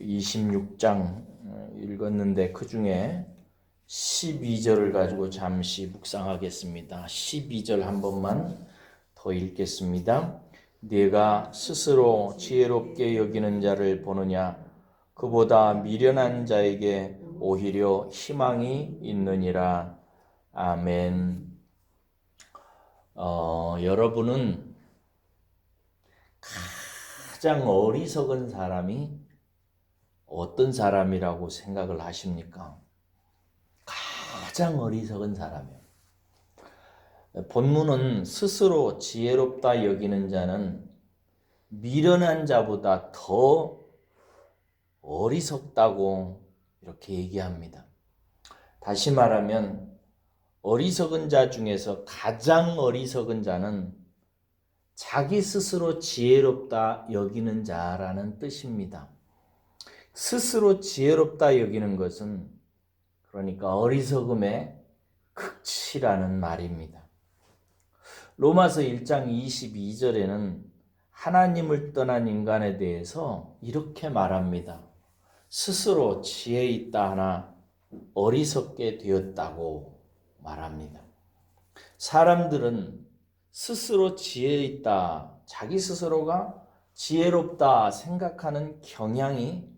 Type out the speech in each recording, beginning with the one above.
26장 읽었는데 그 중에 12절을 가지고 잠시 묵상하겠습니다. 12절 한 번만 더 읽겠습니다. 네가 스스로 지혜롭게 여기는 자를 보느냐? 그보다 미련한 자에게 오히려 희망이 있느니라. 아멘. 여러분은 가장 어리석은 사람이 어떤 사람이라고 생각을 하십니까? 가장 어리석은 사람이요. 본문은 스스로 지혜롭다 여기는 자는 미련한 자보다 더 어리석다고 이렇게 얘기합니다. 다시 말하면 어리석은 자 중에서 가장 어리석은 자는 자기 스스로 지혜롭다 여기는 자라는 뜻입니다. 스스로 지혜롭다 여기는 것은 그러니까 어리석음의 극치라는 말입니다. 로마서 1장 22절에는 하나님을 떠난 인간에 대해서 이렇게 말합니다. 스스로 지혜 있다 하나 어리석게 되었다고 말합니다. 사람들은 스스로 지혜 있다, 자기 스스로가 지혜롭다 생각하는 경향이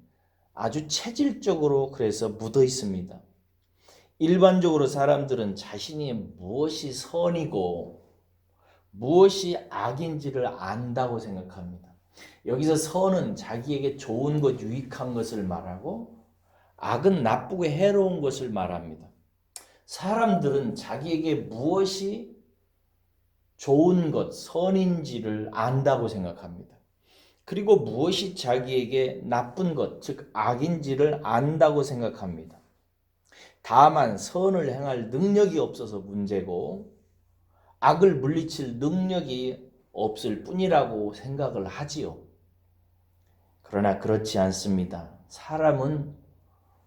아주 체질적으로 그래서 묻어 있습니다. 일반적으로 사람들은 자신이 무엇이 선이고 무엇이 악인지를 안다고 생각합니다. 여기서 선은 자기에게 좋은 것, 유익한 것을 말하고 악은 나쁘고 해로운 것을 말합니다. 사람들은 자기에게 무엇이 좋은 것, 선인지를 안다고 생각합니다. 그리고 무엇이 자기에게 나쁜 것, 즉 악인지를 안다고 생각합니다. 다만 선을 행할 능력이 없어서 문제고 악을 물리칠 능력이 없을 뿐이라고 생각을 하지요. 그러나 그렇지 않습니다. 사람은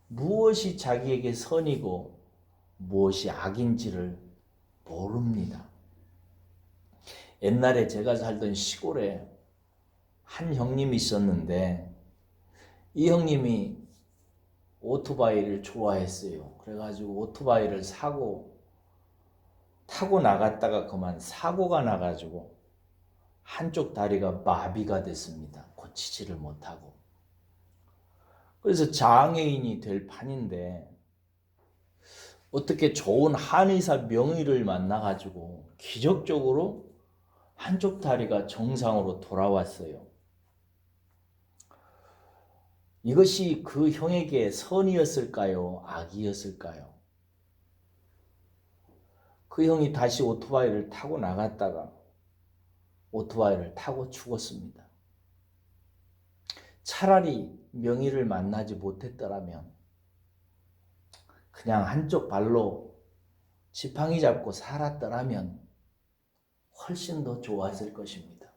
무엇이 자기에게 선이고 무엇이 악인지를 모릅니다. 옛날에 제가 살던 시골에 한 형님이 있었는데 이 형님이 오토바이를 좋아했어요. 그래가지고 오토바이를 타고 나갔다가 그만 사고가 나가지고 한쪽 다리가 마비가 됐습니다. 고치지를 못하고. 그래서 장애인이 될 판인데 어떻게 좋은 한의사 명의를 만나가지고 기적적으로 한쪽 다리가 정상으로 돌아왔어요. 이것이 그 형에게 선이었을까요? 악이었을까요? 그 형이 다시 오토바이를 타고 나갔다가 오토바이를 타고 죽었습니다. 차라리 명의를 만나지 못했더라면 그냥 한쪽 발로 지팡이 잡고 살았더라면 훨씬 더 좋았을 것입니다.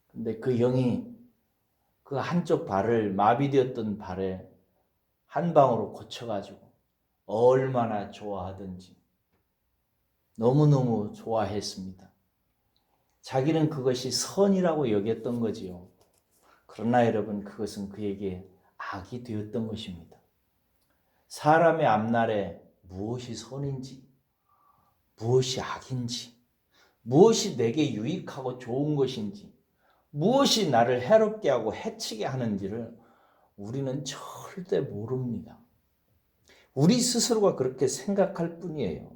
근데 그 형이 그 한쪽 발을 마비되었던 발에 한 방으로 고쳐가지고 얼마나 좋아하든지 너무너무 좋아했습니다. 자기는 그것이 선이라고 여겼던 거지요. 그러나 여러분 그것은 그에게 악이 되었던 것입니다. 사람의 앞날에 무엇이 선인지 무엇이 악인지 무엇이 내게 유익하고 좋은 것인지 무엇이 나를 해롭게 하고 해치게 하는지를 우리는 절대 모릅니다. 우리 스스로가 그렇게 생각할 뿐이에요.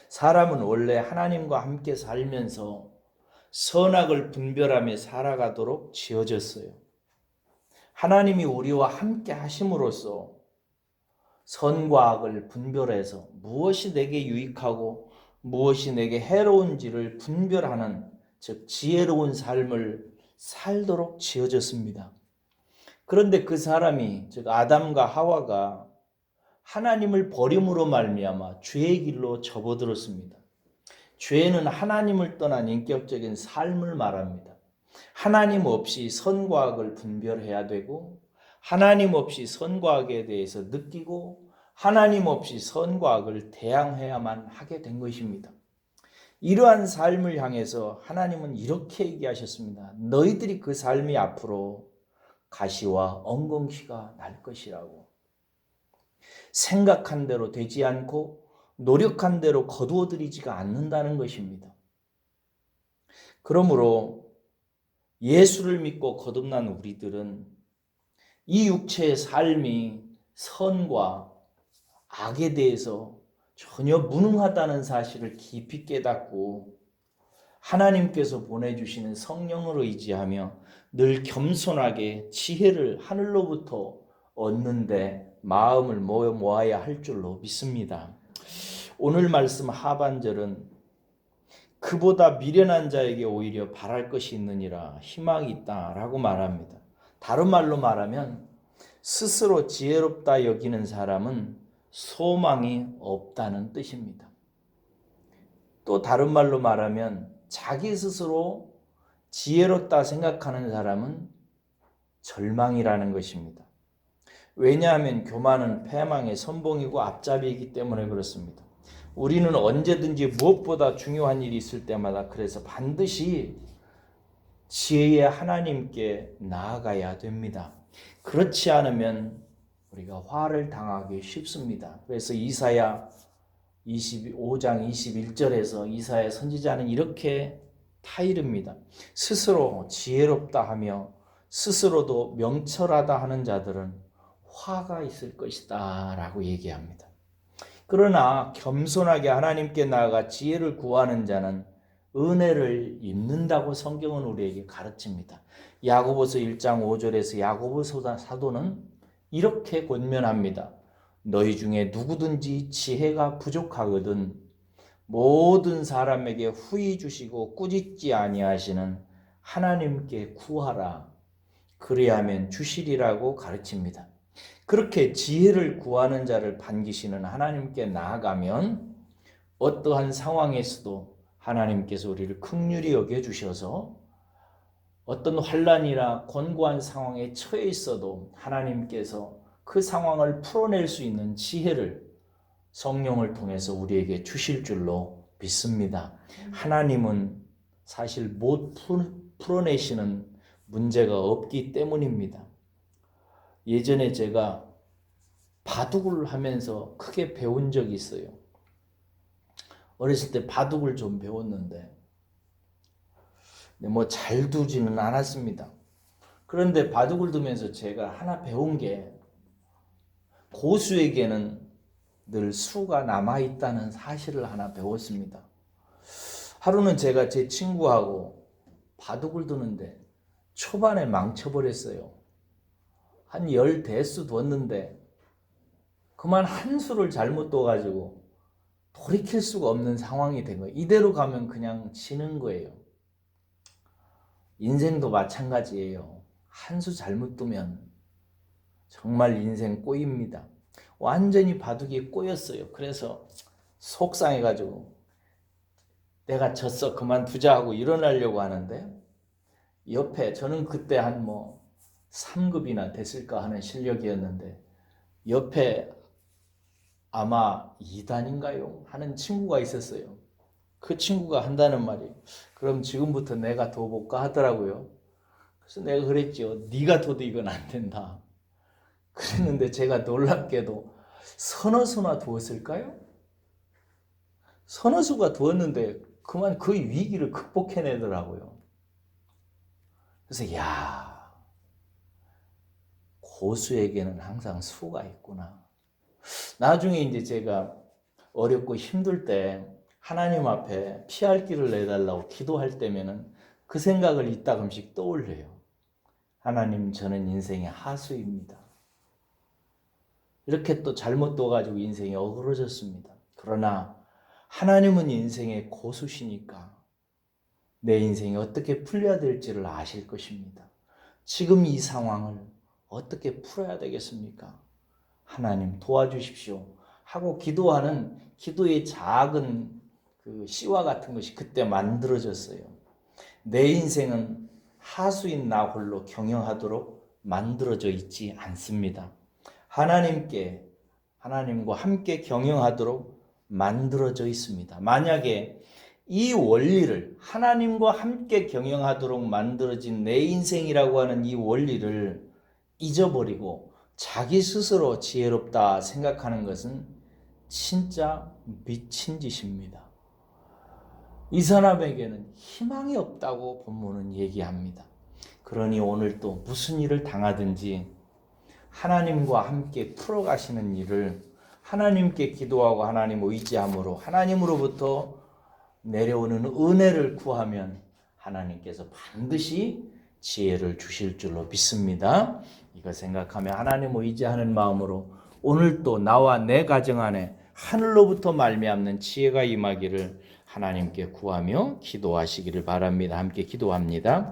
사람은 원래 하나님과 함께 살면서 선악을 분별하며 살아가도록 지어졌어요. 하나님이 우리와 함께 하심으로써 선과 악을 분별해서 무엇이 내게 유익하고 무엇이 내게 해로운지를 분별하는 즉 지혜로운 삶을 살도록 지어졌습니다. 그런데 그 사람이 즉 아담과 하와가 하나님을 버림으로 말미암아 죄의 길로 접어들었습니다. 죄는 하나님을 떠난 인격적인 삶을 말합니다. 하나님 없이 선과 악을 분별해야 되고 하나님 없이 선과 악에 대해서 느끼고 하나님 없이 선과 악을 대항해야만 하게 된 것입니다. 이러한 삶을 향해서 하나님은 이렇게 얘기하셨습니다. 너희들이 그 삶이 앞으로 가시와 엉겅퀴가 날 것이라고. 생각한 대로 되지 않고 노력한 대로 거두어들이지가 않는다는 것입니다. 그러므로 예수를 믿고 거듭난 우리들은 이 육체의 삶이 선과 악에 대해서 전혀 무능하다는 사실을 깊이 깨닫고 하나님께서 보내주시는 성령을 의지하며 늘 겸손하게 지혜를 하늘로부터 얻는데 마음을 모아야 할 줄로 믿습니다. 오늘 말씀 하반절은 그보다 미련한 자에게 오히려 바랄 것이 있느니라 희망이 있다라고 말합니다. 다른 말로 말하면 스스로 지혜롭다 여기는 사람은 소망이 없다는 뜻입니다. 또 다른 말로 말하면 자기 스스로 지혜롭다 생각하는 사람은 절망이라는 것입니다. 왜냐하면 교만은 패망의 선봉이고 앞잡이이기 때문에 그렇습니다. 우리는 언제든지 무엇보다 중요한 일이 있을 때마다 그래서 반드시 지혜의 하나님께 나아가야 됩니다. 그렇지 않으면 우리가 화를 당하기 쉽습니다. 그래서 이사야 25장 21절에서 이사야 선지자는 이렇게 타이릅니다. 스스로 지혜롭다 하며 스스로도 명철하다 하는 자들은 화가 있을 것이다 라고 얘기합니다. 그러나 겸손하게 하나님께 나아가 지혜를 구하는 자는 은혜를 입는다고 성경은 우리에게 가르칩니다. 야고보서 1장 5절에서 야고보 사도는 이렇게 권면합니다. 너희 중에 누구든지 지혜가 부족하거든 모든 사람에게 후히 주시고 꾸짖지 아니하시는 하나님께 구하라. 그리하면 주시리라고 가르칩니다. 그렇게 지혜를 구하는 자를 반기시는 하나님께 나아가면 어떠한 상황에서도 하나님께서 우리를 긍휼히 여겨주셔서 어떤 환난이나 곤고한 상황에 처해 있어도 하나님께서 그 상황을 풀어낼 수 있는 지혜를 성령을 통해서 우리에게 주실 줄로 믿습니다. 하나님은 사실 못 풀어내시는 문제가 없기 때문입니다. 예전에 제가 바둑을 하면서 크게 배운 적이 있어요. 어렸을 때 바둑을 좀 배웠는데 뭐 잘 두지는 않았습니다. 그런데 바둑을 두면서 제가 하나 배운 게 고수에게는 늘 수가 남아있다는 사실을 하나 배웠습니다. 하루는 제가 제 친구하고 바둑을 두는데 초반에 망쳐버렸어요. 한 10대수 뒀는데 그만 한 수를 잘못 둬가지고 돌이킬 수가 없는 상황이 된 거예요. 이대로 가면 그냥 지는 거예요. 인생도 마찬가지예요. 한 수 잘못 두면 정말 인생 꼬입니다. 완전히 바둑이 꼬였어요. 그래서 속상해가지고 내가 졌어 그만두자 하고 일어나려고 하는데 옆에 저는 그때 한 3급이나 됐을까 하는 실력이었는데 옆에 아마 2단인가요? 하는 친구가 있었어요. 그 친구가 한다는 말이 그럼 지금부터 내가 둬볼까 하더라고요. 그래서 내가 그랬죠. 네가 둬도 이건 안 된다. 그랬는데 제가 놀랍게도 서너 수나 두었을까요? 서너 수가 두었는데 그만 그 위기를 극복해내더라고요. 그래서 고수에게는 항상 수가 있구나. 나중에 이제 제가 어렵고 힘들 때 하나님 앞에 피할 길을 내달라고 기도할 때면은 그 생각을 이따금씩 떠올려요. 하나님, 저는 인생의 하수입니다. 이렇게 또 잘못 둬가지고 인생이 어그러졌습니다. 그러나 하나님은 인생의 고수시니까 내 인생이 어떻게 풀려야 될지를 아실 것입니다. 지금 이 상황을 어떻게 풀어야 되겠습니까? 하나님 도와주십시오 하고 기도하는 기도의 작은 그 씨와 같은 것이 그때 만들어졌어요. 내 인생은 하수인 나 홀로 경영하도록 만들어져 있지 않습니다. 하나님과 함께 경영하도록 만들어져 있습니다. 만약에 이 원리를 하나님과 함께 경영하도록 만들어진 내 인생이라고 하는 이 원리를 잊어버리고 자기 스스로 지혜롭다 생각하는 것은 진짜 미친 짓입니다. 이 사람에게는 희망이 없다고 본문은 얘기합니다. 그러니 오늘 또 무슨 일을 당하든지 하나님과 함께 풀어가시는 일을 하나님께 기도하고 하나님 의지함으로 하나님으로부터 내려오는 은혜를 구하면 하나님께서 반드시 지혜를 주실 줄로 믿습니다. 이거 생각하며 하나님 의지하는 마음으로 오늘 또 나와 내 가정 안에 하늘로부터 말미암는 지혜가 임하기를 하나님께 구하며 기도하시기를 바랍니다. 함께 기도합니다.